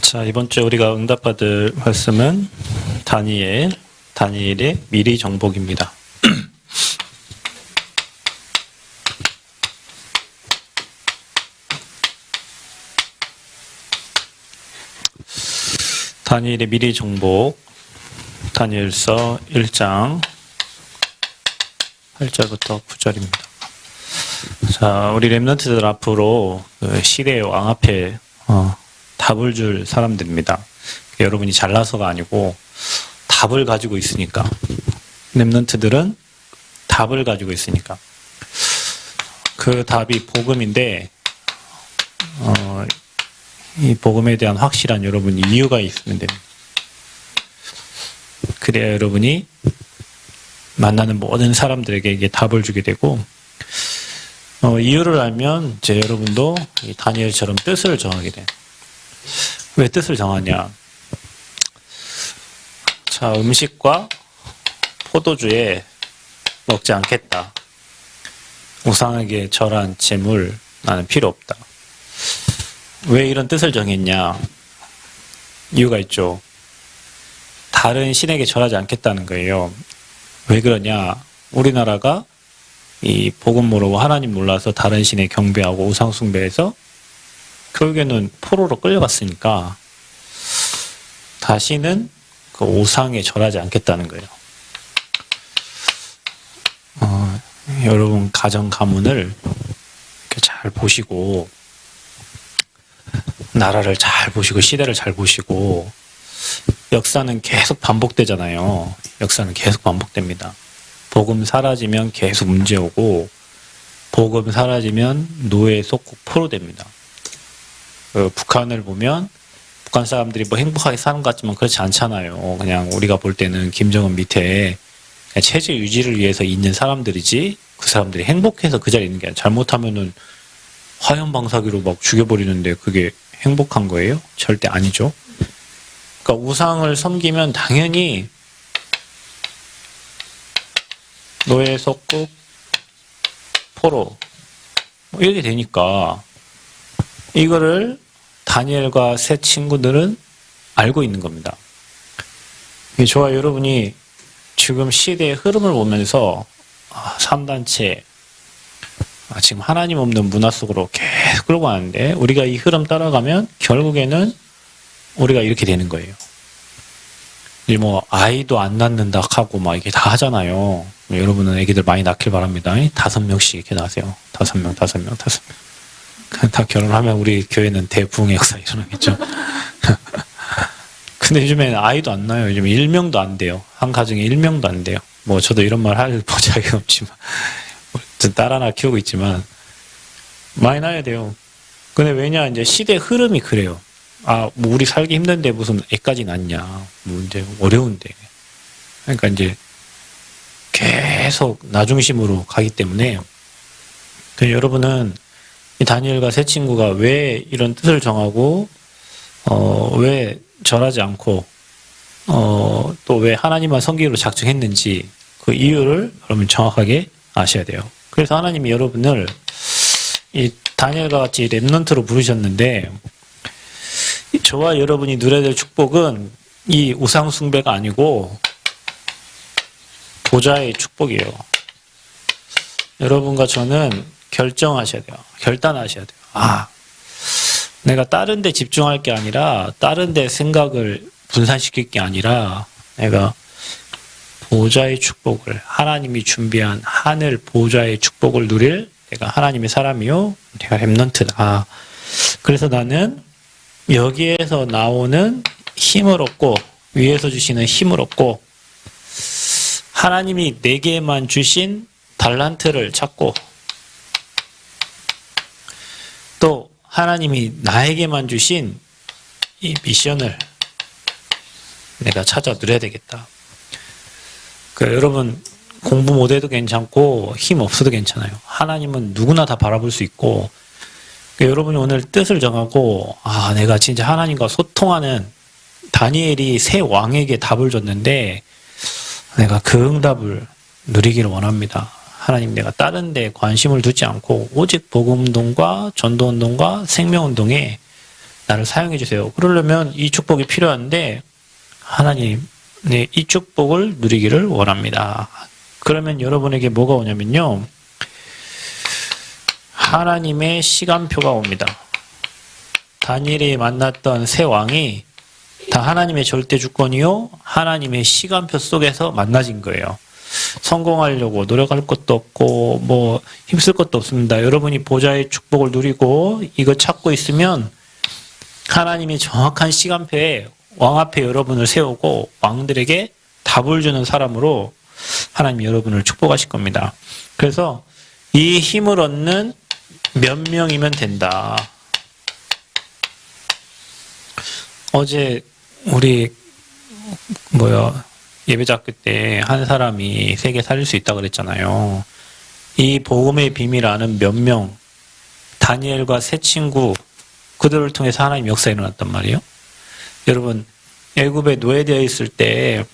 자, 이번 주 우리가 응답받을 말씀은 다니엘의 미리 정복입니다. 다니엘의 미리 정복, 다니엘서 1장 8절부터 9절입니다. 자, 우리 렘넌트들 앞으로 시대의 왕 앞에 답을 줄 사람들입니다. 여러분이 잘나서가 아니고 답을 가지고 있으니까. 렘넌트들은 답을 가지고 있으니까. 그 답이 복음인데 이 복음에 대한 확실한 여러분이 이유가 있으면 됩니다. 그래야 여러분이 만나는 모든 사람들에게 이게 답을 주게 되고 이유를 알면 이제 여러분도 이 다니엘처럼 뜻을 정하게 돼요. 왜 뜻을 정하냐? 자, 음식과 포도주에 먹지 않겠다. 우상에게 절한 재물 나는 필요 없다. 왜 이런 뜻을 정했냐? 이유가 있죠. 다른 신에게 절하지 않겠다는 거예요. 왜 그러냐? 우리나라가 이 복음 모르고 하나님 몰라서 다른 신에 경배하고 우상 숭배해서 결국에는 포로로 끌려갔으니까 다시는 그 우상에 절하지 않겠다는 거예요. 여러분 가정 가문을 잘 보시고 나라를 잘 보시고 시대를 잘 보시고 역사는 계속 반복되잖아요. 역사는 계속 반복됩니다. 복음 사라지면 계속 문제 오고 복음 사라지면 노예에 쏟고 포로 됩니다. 북한을 보면 북한 사람들이 뭐 행복하게 사는 것 같지만 그렇지 않잖아요. 그냥 우리가 볼 때는 김정은 밑에 그냥 체제 유지를 위해서 있는 사람들이지 그 사람들이 행복해서 그 자리에 있는 게 아니라 잘못하면은 화염 방사기로 막 죽여버리는데 그게 행복한 거예요? 절대 아니죠. 그러니까 우상을 섬기면 당연히 노예 속국 포로 뭐 이렇게 되니까 이거를 다니엘과 세 친구들은 알고 있는 겁니다. 저와 여러분이 지금 시대의 흐름을 보면서 3단체 지금 하나님 없는 문화 속으로 계속 끌고 가는데 우리가 이 흐름 따라가면 결국에는 우리가 이렇게 되는 거예요. 뭐 아이도 안 낳는다 하고 막 이게 다 하잖아요. 여러분은 애기들 많이 낳길 바랍니다. 5명씩 이렇게 낳으세요. 5명. 다 결혼하면 우리 교회는 대부흥의 역사 일어나겠죠. 근데 요즘에는 아이도 안 낳아요. 요즘 1명도 안 돼요. 한 가정에 1명도 안 돼요. 뭐 저도 이런 말 할 자격이 없지만 딸 하나 키우고 있지만 많이 낳아야 돼요. 근데 왜냐 이제 시대 흐름이 그래요. 뭐 우리 살기 힘든데 무슨 애까지 낳냐. 뭐 이제 어려운데. 그러니까 이제 계속 나 중심으로 가기 때문에 여러분은 이 다니엘과 세 친구가 왜 이런 뜻을 정하고 왜 절하지 않고 또 왜 하나님만 섬기기로 작정했는지 그 이유를 여러분 정확하게 아셔야 돼요. 그래서 하나님이 여러분을 이 다니엘과 같이 렘넌트로 부르셨는데 저와 여러분이 누려야 될 축복은 이 우상 숭배가 아니고 보좌의 축복이에요. 여러분과 저는 결정하셔야 돼요. 결단하셔야 돼요. 내가 다른 데 집중할 게 아니라 다른 데 생각을 분산시킬 게 아니라 내가 보좌의 축복을 하나님이 준비한 하늘 보좌의 축복을 누릴 내가 하나님의 사람이요. 내가 렘넌트다. 그래서 나는 여기에서 나오는 힘을 얻고 위에서 주시는 힘을 얻고 하나님이 내게만 주신 달란트를 찾고 또 하나님이 나에게만 주신 이 미션을 내가 찾아 누려야 되겠다. 여러분 공부 못해도 괜찮고 힘 없어도 괜찮아요. 하나님은 누구나 다 바라볼 수 있고 여러분이 오늘 뜻을 정하고 내가 진짜 하나님과 소통하는 다니엘이 새 왕에게 답을 줬는데 내가 그 응답을 누리기를 원합니다. 하나님 내가 다른 데 관심을 두지 않고 오직 복음운동과 전도운동과 생명운동에 나를 사용해 주세요. 그러려면 이 축복이 필요한데 하나님, 네, 이 축복을 누리기를 원합니다. 그러면 여러분에게 뭐가 오냐면요. 하나님의 시간표가 옵니다. 다니엘이 만났던 세 왕이 다 하나님의 절대 주권이요, 하나님의 시간표 속에서 만나진 거예요. 성공하려고 노력할 것도 없고 뭐 힘쓸 것도 없습니다. 여러분이 보좌의 축복을 누리고 이거 찾고 있으면 하나님이 정확한 시간표에 왕 앞에 여러분을 세우고 왕들에게 답을 주는 사람으로 하나님 여러분을 축복하실 겁니다. 그래서 이 힘을 얻는 몇 명이면 된다. 어제 우리 예배자학교 때 한 사람이 세계 살릴 수 있다고 그랬잖아요. 이 복음의 비밀 아는 몇 명, 다니엘과 세 친구, 그들을 통해서 하나님 역사 일어났단 말이에요. 여러분, 애굽에 노예되어 있을 때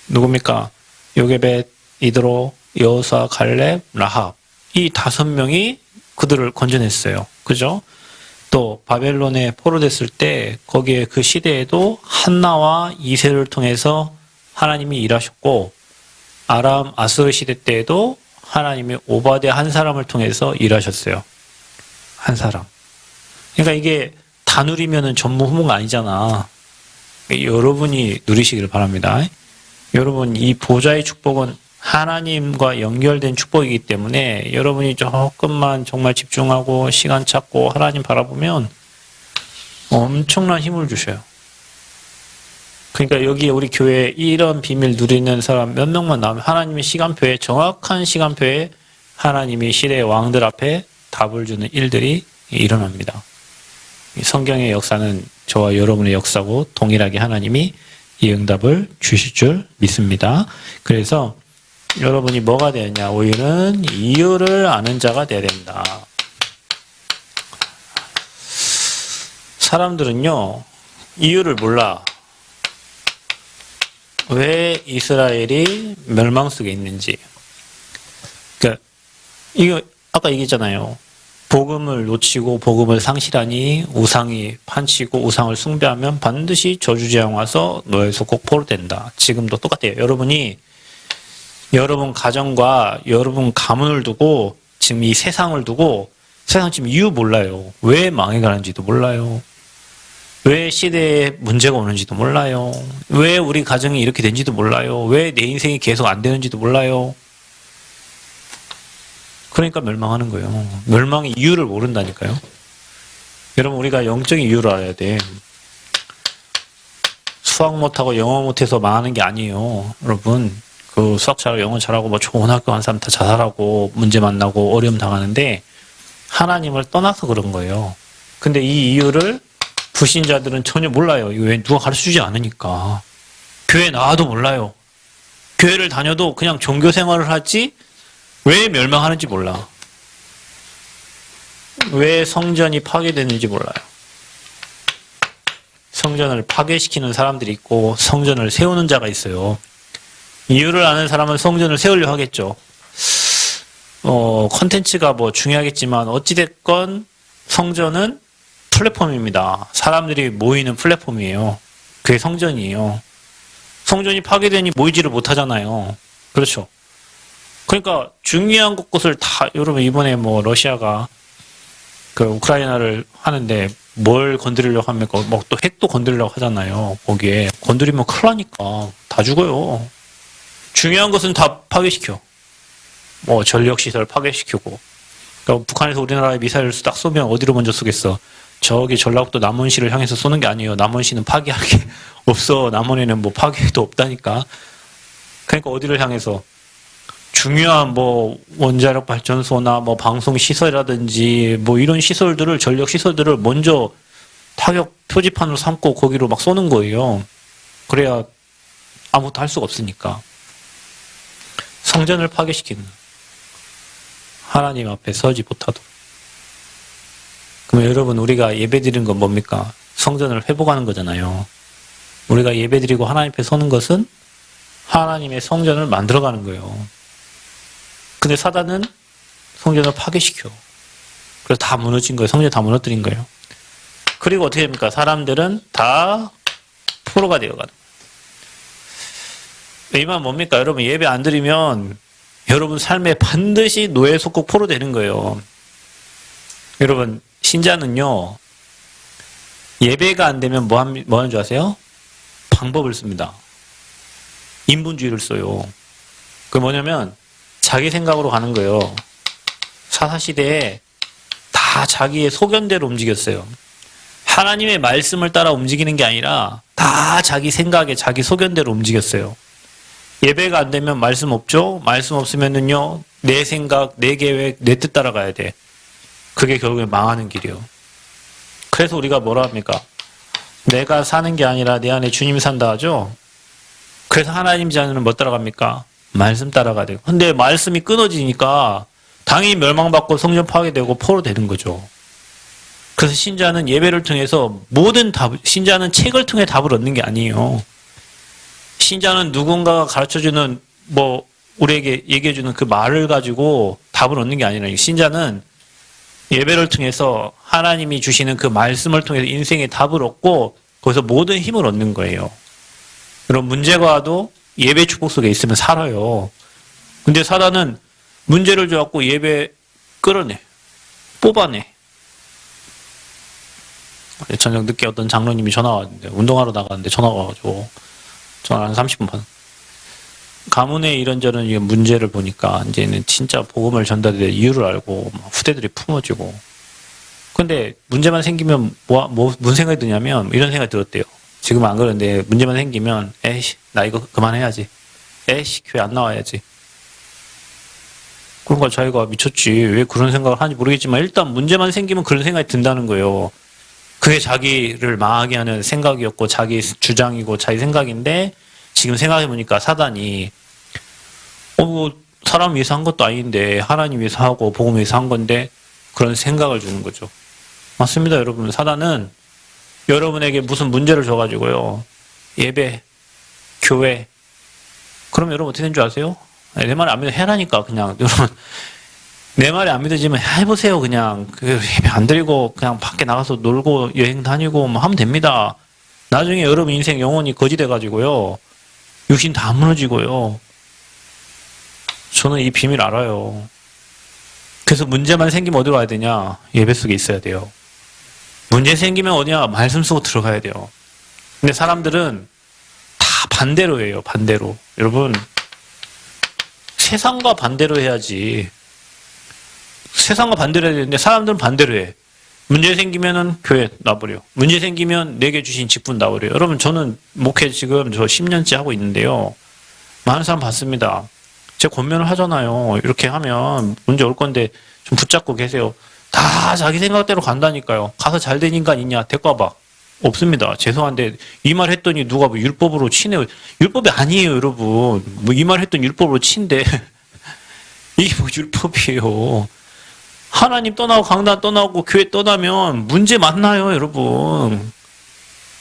누굽니까? 요게벳, 이드로, 여호수아, 갈렙, 라합, 이 5명이 그들을 건져냈어요. 그죠? 또 바벨론에 포로됐을 때 거기에 그 시대에도 한나와 이세를 통해서 하나님이 일하셨고, 아람 아스르 시대 때에도 하나님이 오바댜 한 사람을 통해서 일하셨어요. 한 사람. 그러니까 이게 다 누리면은 전무후무가 아니잖아. 여러분이 누리시기를 바랍니다. 여러분, 이 보좌의 축복은 하나님과 연결된 축복이기 때문에 여러분이 조금만 정말 집중하고 시간 찾고 하나님 바라보면 엄청난 힘을 주셔요. 그러니까 여기 우리 교회에 이런 비밀 누리는 사람 몇 명만 나오면 하나님의 시간표에, 정확한 시간표에 하나님이 시대의 왕들 앞에 답을 주는 일들이 일어납니다. 성경의 역사는 저와 여러분의 역사고 동일하게 하나님이 이 응답을 주실 줄 믿습니다. 그래서 여러분이 뭐가 되느냐? 오늘은 이유를 아는 자가 되어야 된다. 사람들은요, 이유를 몰라. 왜 이스라엘이 멸망 속에 있는지. 그러니까 이거 아까 얘기했잖아요. 복음을 놓치고 복음을 상실하니 우상이 판치고 우상을 숭배하면 반드시 저주재앙 와서 너에서 꼭 포로된다. 지금도 똑같아요. 여러분이 여러분 가정과 여러분 가문을 두고 지금 이 세상을 두고 세상 지금 이유 몰라요. 왜 망해가는지도 몰라요. 왜 시대에 문제가 오는지도 몰라요. 왜 우리 가정이 이렇게 된지도 몰라요. 왜 내 인생이 계속 안 되는지도 몰라요. 그러니까 멸망하는 거예요. 멸망의 이유를 모른다니까요. 여러분, 우리가 영적인 이유를 알아야 돼. 수학 못하고 영어 못해서 망하는 게 아니에요. 여러분, 그 수학 잘하고 영어 잘하고 뭐 좋은 학교 간 사람 다 자살하고 문제 만나고 어려움 당하는데 하나님을 떠나서 그런 거예요. 근데 이 이유를 불신자들은 전혀 몰라요. 이거 왜 누가 가르쳐주지 않으니까. 교회 나와도 몰라요. 교회를 다녀도 그냥 종교 생활을 하지 왜 멸망하는지 몰라. 왜 성전이 파괴되는지 몰라요. 성전을 파괴시키는 사람들이 있고 성전을 세우는 자가 있어요. 이유를 아는 사람은 성전을 세우려 하겠죠. 컨텐츠가 뭐 중요하겠지만 어찌됐건 성전은 플랫폼입니다. 사람들이 모이는 플랫폼이에요. 그게 성전이에요. 성전이 파괴되니 모이지를 못하잖아요. 그렇죠. 그러니까 중요한 곳을 다, 여러분 이번에 뭐 러시아가 그 우크라이나를 하는데 뭘 건드리려고 합니까? 뭐 또 핵도 건드리려고 하잖아요. 거기에 건드리면 큰일 나니까 다 죽어요. 중요한 것은 다 파괴시켜. 뭐 전력시설 파괴시키고. 그러니까 북한에서 우리나라에 미사일을 딱 쏘면 어디로 먼저 쏘겠어? 저기 전라북도 남원시를 향해서 쏘는 게 아니에요. 남원시는 파괴할 게 없어. 남원에는 뭐 파괴도 없다니까. 그러니까 어디를 향해서? 중요한 뭐 원자력 발전소나 뭐 방송 시설이라든지 뭐 이런 시설들을, 전력 시설들을 먼저 타격 표지판으로 삼고 거기로 막 쏘는 거예요. 그래야 아무것도 할 수가 없으니까. 성전을 파괴시키는, 하나님 앞에 서지 못하도록. 그러면 여러분, 우리가 예배드리는 건 뭡니까? 성전을 회복하는 거잖아요. 우리가 예배드리고 하나님 앞에 서는 것은 하나님의 성전을 만들어가는 거예요. 근데 사단은 성전을 파괴시켜. 그래서 다 무너진 거예요. 성전 다 무너뜨린 거예요. 그리고 어떻게 됩니까? 사람들은 다 포로가 되어가는 거예요. 이 말 뭡니까? 여러분 예배 안 드리면 여러분 삶에 반드시 노예 속국 포로 되는 거예요. 여러분 신자는요. 예배가 안 되면 뭐 하는 줄 아세요? 방법을 씁니다. 인본주의를 써요. 그 뭐냐면 자기 생각으로 가는 거예요. 사사시대에 다 자기의 소견대로 움직였어요. 하나님의 말씀을 따라 움직이는 게 아니라 다 자기 생각에 자기 소견대로 움직였어요. 예배가 안 되면 말씀 없죠? 말씀 없으면은요, 내 생각, 내 계획, 내 뜻 따라가야 돼. 그게 결국에 망하는 길이요. 그래서 우리가 뭐라 합니까? 내가 사는 게 아니라 내 안에 주님이 산다 하죠? 그래서 하나님 자녀는 뭐 따라갑니까? 말씀 따라가야 돼요. 근데 말씀이 끊어지니까 당연히 멸망받고 성전 파괴되고 포로 되는 거죠. 그래서 신자는 예배를 통해서 신자는 책을 통해 답을 얻는 게 아니에요. 신자는 누군가가 가르쳐주는, 우리에게 얘기해주는 그 말을 가지고 답을 얻는 게 아니라, 신자는 예배를 통해서 하나님이 주시는 그 말씀을 통해서 인생의 답을 얻고, 거기서 모든 힘을 얻는 거예요. 그럼 문제가 와도 예배 축복 속에 있으면 살아요. 근데 사단은 문제를 줘갖고 예배 끌어내, 뽑아내. 저녁 늦게 어떤 장로님이 전화 왔는데, 운동하러 나갔는데 전화가 와가지고 전화 한 30분 받았. 가문의 이런저런 문제를 보니까 이제는 진짜 복음을 전달될 이유를 알고 후대들이 품어지고. 근데 문제만 생기면 무슨 생각이 드냐면 이런 생각이 들었대요. 지금 안 그런데 문제만 생기면 에이씨 나 이거 그만해야지. 에이씨 교회 안 나와야지. 그러니까 자기가 미쳤지. 왜 그런 생각을 하는지 모르겠지만 일단 문제만 생기면 그런 생각이 든다는 거예요. 그게 자기를 망하게 하는 생각이었고 자기 주장이고 자기 생각인데 지금 생각해보니까 사단이 사람 위해서 한 것도 아닌데 하나님 위해서 하고 복음 위해서 한 건데 그런 생각을 주는 거죠. 맞습니다. 여러분. 사단은 여러분에게 무슨 문제를 줘가지고요. 예배, 교회. 그러면 여러분 어떻게 된 줄 아세요? 내 말을 안 믿어 해라니까 그냥. 여러분 내 말이 안 믿어지면 해보세요. 그냥 예배 안 드리고 그냥 밖에 나가서 놀고 여행 다니고 하면 됩니다. 나중에 여러분 인생 영혼이 거지 돼가지고요. 육신 다 무너지고요. 저는 이 비밀 알아요. 그래서 문제만 생기면 어디로 가야 되냐? 예배 속에 있어야 돼요. 문제 생기면 어디냐? 말씀 쓰고 들어가야 돼요. 근데 사람들은 다 반대로 해요. 반대로. 여러분 세상과 반대로 해야지. 세상과 반대로 해야 되는데 사람들은 반대로 해. 문제 생기면은 교회 놔버려. 문제 생기면 내게 주신 직분 놔버려. 여러분 저는 목회 지금 저 10년째 하고 있는데요. 많은 사람 봤습니다. 제가 권면을 하잖아요. 이렇게 하면 문제 올 건데 좀 붙잡고 계세요. 다 자기 생각대로 간다니까요. 가서 잘 된 인간 있냐? 데리고 와봐. 없습니다. 죄송한데 이 말 했더니 누가 율법으로 치네요. 율법이 아니에요 여러분. 이 말 했더니 율법으로 친데 이게 율법이에요. 하나님 떠나고 강단 떠나고 교회 떠나면 문제 많나요 여러분.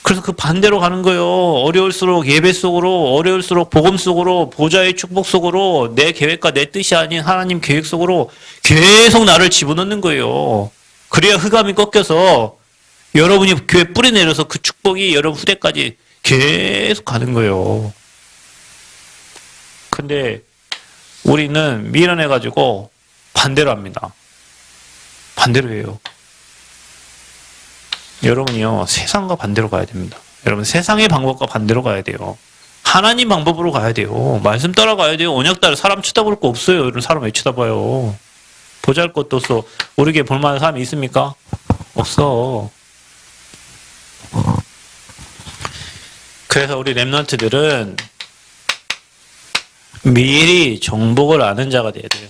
그래서 그 반대로 가는 거예요. 어려울수록 예배 속으로, 어려울수록 복음 속으로, 보좌의 축복 속으로, 내 계획과 내 뜻이 아닌 하나님 계획 속으로 계속 나를 집어넣는 거예요. 그래야 흑암이 꺾여서 여러분이 교회 뿌리 내려서 그 축복이 여러분 후대까지 계속 가는 거예요. 근데 우리는 밀어내가지고 반대로 합니다. 반대로 해요. 여러분이요, 세상과 반대로 가야 됩니다. 여러분, 세상의 방법과 반대로 가야 돼요. 하나님 방법으로 가야 돼요. 말씀 따라가야 돼요. 언약 따라 사람 쳐다볼 거 없어요. 이런 사람 왜 쳐다봐요? 보잘 것도 없어. 우리에게 볼만한 사람이 있습니까? 없어. 그래서 우리 랩런트들은 미리 정복을 아는 자가 돼야 돼요.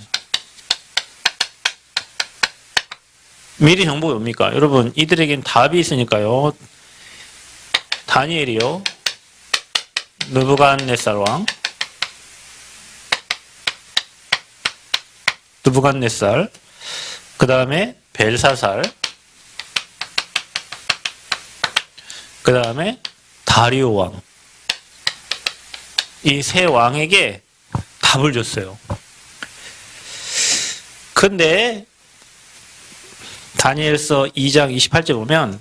미리 정복이 뭡니까? 여러분 이들에겐 답이 있으니까요. 다니엘이요. 느부갓네살 왕. 느부갓네살. 그 다음에 벨사살. 그 다음에 다리오 왕. 이 세 왕에게 답을 줬어요. 근데 다니엘서 2장 28절 보면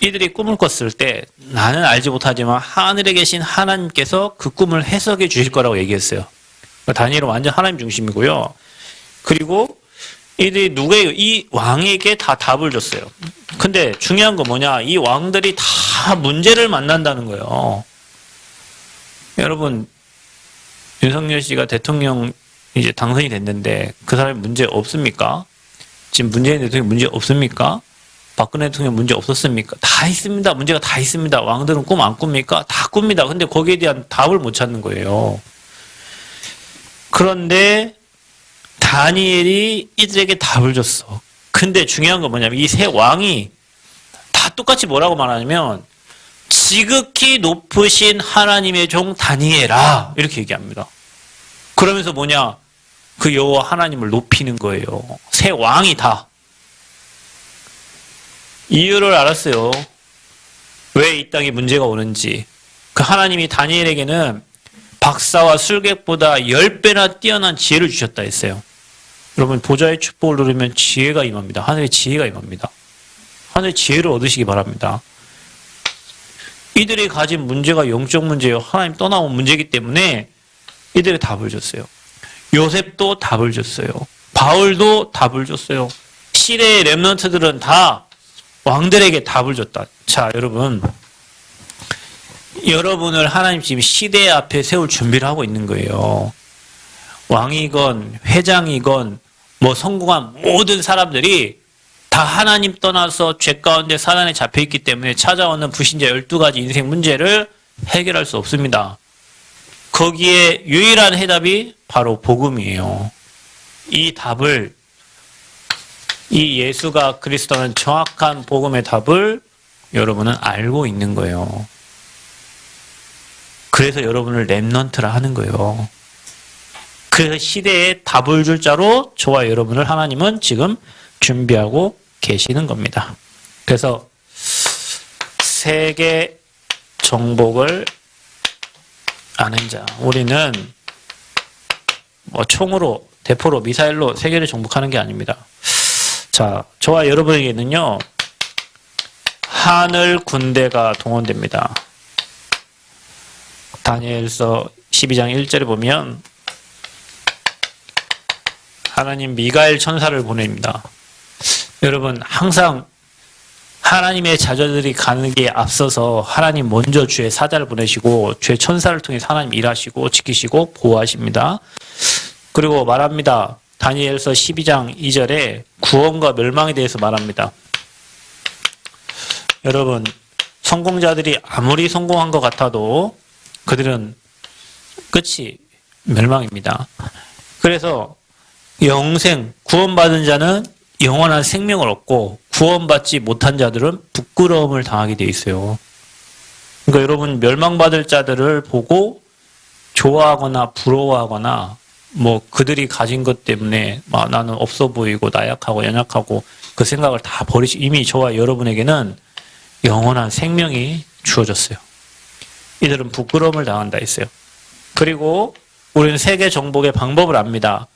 이들이 꿈을 꿨을 때 나는 알지 못하지만 하늘에 계신 하나님께서 그 꿈을 해석해 주실 거라고 얘기했어요. 다니엘은 완전 하나님 중심이고요. 그리고 이들이 누구에게, 이 왕에게 다 답을 줬어요. 근데 중요한 건 뭐냐? 이 왕들이 다 문제를 만난다는 거예요. 여러분, 윤석열 씨가 대통령 이제 당선이 됐는데 그 사람이 문제 없습니까? 지금 문재인 대통령 문제 없습니까? 박근혜 대통령 문제 없었습니까? 다 있습니다. 문제가 다 있습니다. 왕들은 꿈 안 꿉니까? 다 꿉니다. 근데 거기에 대한 답을 못 찾는 거예요. 그런데 다니엘이 이들에게 답을 줬어. 근데 중요한 건 뭐냐면 이 세 왕이 다 똑같이 뭐라고 말하냐면 지극히 높으신 하나님의 종 다니엘아 이렇게 얘기합니다. 그러면서 뭐냐? 그 여호와 하나님을 높이는 거예요. 세 왕이 다. 이유를 알았어요. 왜 이 땅에 문제가 오는지. 그 하나님이 다니엘에게는 박사와 술객보다 10배나 뛰어난 지혜를 주셨다 했어요. 여러분 보좌의 축복을 누리면 지혜가 임합니다. 하늘의 지혜가 임합니다. 하늘의 지혜를 얻으시기 바랍니다. 이들이 가진 문제가 영적 문제예요. 하나님 떠나온 문제이기 때문에 이들이 답을 줬어요. 요셉도 답을 줬어요. 바울도 답을 줬어요. 시대의 렘넌트들은 다 왕들에게 답을 줬다. 자, 여러분을 하나님 지금 시대 앞에 세울 준비를 하고 있는 거예요. 왕이건 회장이건 뭐 성공한 모든 사람들이 다 하나님 떠나서 죄 가운데 사단에 잡혀있기 때문에 찾아오는 불신자 12가지 인생 문제를 해결할 수 없습니다. 거기에 유일한 해답이 바로 복음이에요. 이 답을, 이 예수가 그리스도는 정확한 복음의 답을 여러분은 알고 있는 거예요. 그래서 여러분을 렘넌트라 하는 거예요. 그래서 시대에 답을 줄 자로 저와 여러분을 하나님은 지금 준비하고 계시는 겁니다. 그래서 세계 정복을 아는 자, 우리는 뭐 총으로, 대포로, 미사일로 세계를 정복하는 게 아닙니다. 자, 저와 여러분에게는요, 하늘 군대가 동원됩니다. 다니엘서 12장 1절에 보면 하나님 미가엘 천사를 보냅니다. 여러분 항상 하나님의 자녀들이 가는 게 앞서서 하나님 먼저 주의 사자를 보내시고 주의 천사를 통해 하나님 일하시고 지키시고 보호하십니다. 그리고 말합니다. 다니엘서 12장 2절에 구원과 멸망에 대해서 말합니다. 여러분 성공자들이 아무리 성공한 것 같아도 그들은 끝이 멸망입니다. 그래서 영생, 구원받은 자는 영원한 생명을 얻고 구원받지 못한 자들은 부끄러움을 당하게 돼 있어요. 그러니까 여러분 멸망받을 자들을 보고 좋아하거나 부러워하거나 뭐 그들이 가진 것 때문에 나는 없어 보이고 나약하고 연약하고 그 생각을 다 버리시. 이미 저와 여러분에게는 영원한 생명이 주어졌어요. 이들은 부끄러움을 당한다 했어요. 그리고 우리는 세계 정복의 방법을 압니다.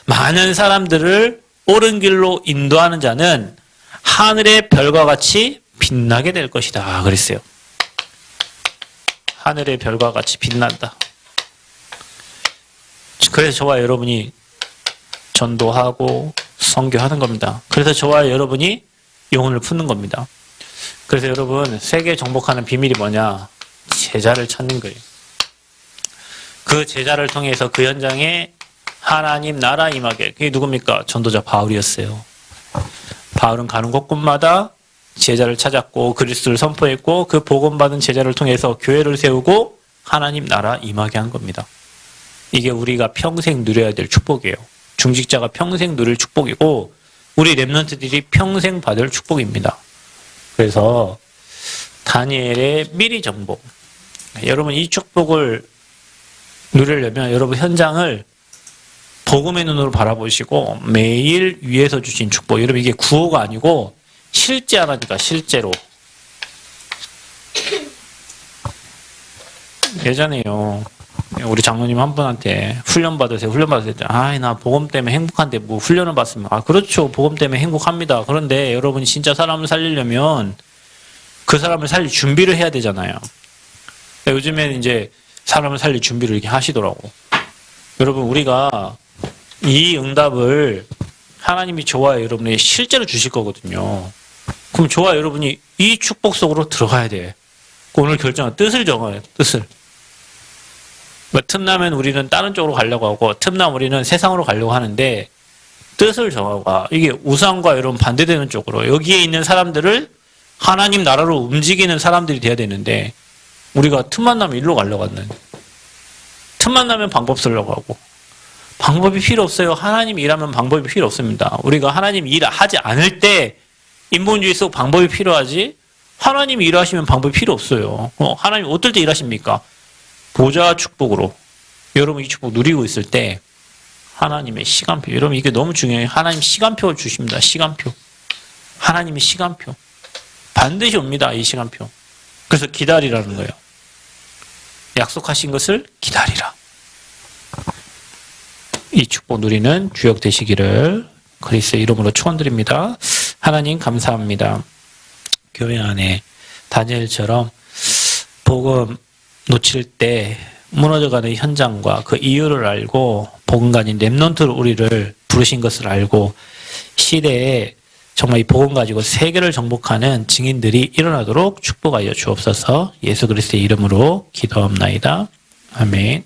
많은 사람들을 옳은 길로 인도하는 자는 하늘의 별과 같이 빛나게 될 것이다. 그랬어요. 하늘의 별과 같이 빛난다. 그래서 저와 여러분이 전도하고 선교하는 겁니다. 그래서 저와 여러분이 영혼을 푸는 겁니다. 그래서 여러분 세계 정복하는 비밀이 뭐냐? 제자를 찾는 거예요. 그 제자를 통해서 그 현장에 하나님 나라 임하게. 그게 누굽니까? 전도자 바울이었어요. 바울은 가는 곳곳마다 제자를 찾았고 그리스도를 선포했고 그 복음받은 제자를 통해서 교회를 세우고 하나님 나라 임하게 한 겁니다. 이게 우리가 평생 누려야 될 축복이에요. 중직자가 평생 누릴 축복이고 우리 렘넌트들이 평생 받을 축복입니다. 그래서 다니엘의 미리 정복. 여러분 이 축복을 누리려면 여러분 현장을 복음의 눈으로 바라보시고 매일 위에서 주신 축복. 여러분 이게 구호가 아니고 실제 하나니까 실제로. 예전에요. 우리 장로님 한 분한테 훈련 받으세요. 훈련 받으세요. 나 복음 때문에 행복한데 뭐 훈련을 받으면 그렇죠. 복음 때문에 행복합니다. 그런데 여러분이 진짜 사람을 살리려면 그 사람을 살릴 준비를 해야 되잖아요. 요즘에는 이제 사람을 살릴 준비를 이렇게 하시더라고. 여러분, 우리가 이 응답을 하나님이 저와 여러분이 실제로 주실 거거든요. 그럼 저와 여러분이 이 축복 속으로 들어가야 돼. 오늘 결정한 뜻을 정해요. 뜻을. 틈나면 우리는 다른 쪽으로 가려고 하고 틈나면 우리는 세상으로 가려고 하는데 뜻을 정하고 이게 우상과 여러분 반대되는 쪽으로 여기에 있는 사람들을 하나님 나라로 움직이는 사람들이 돼야 되는데 우리가 틈만 나면 일로 가려고 하는 틈만 나면 방법 쓰려고 하고 방법이 필요 없어요. 하나님 일하면 방법이 필요 없습니다. 우리가 하나님 일하지 않을 때 인본주의 속 방법이 필요하지 하나님 일하시면 방법이 필요 없어요. 하나님 어떨 때 일하십니까? 보좌 축복으로 여러분 이 축복 누리고 있을 때 하나님의 시간표 여러분 이게 너무 중요해요. 하나님 시간표를 주십니다. 시간표 하나님의 시간표 반드시 옵니다. 이 시간표 그래서 기다리라는 거예요. 약속하신 것을 기다리라. 이 축복 누리는 주역 되시기를 그리스도의 이름으로 축원드립니다. 하나님 감사합니다. 교회 안에 다니엘처럼 복음 놓칠 때 무너져가는 현장과 그 이유를 알고 복음가진 렘넌트로 우리를 부르신 것을 알고 시대에 정말 이 복음 가지고 세계를 정복하는 증인들이 일어나도록 축복하여 주옵소서. 예수 그리스도의 이름으로 기도합나이다. 아멘.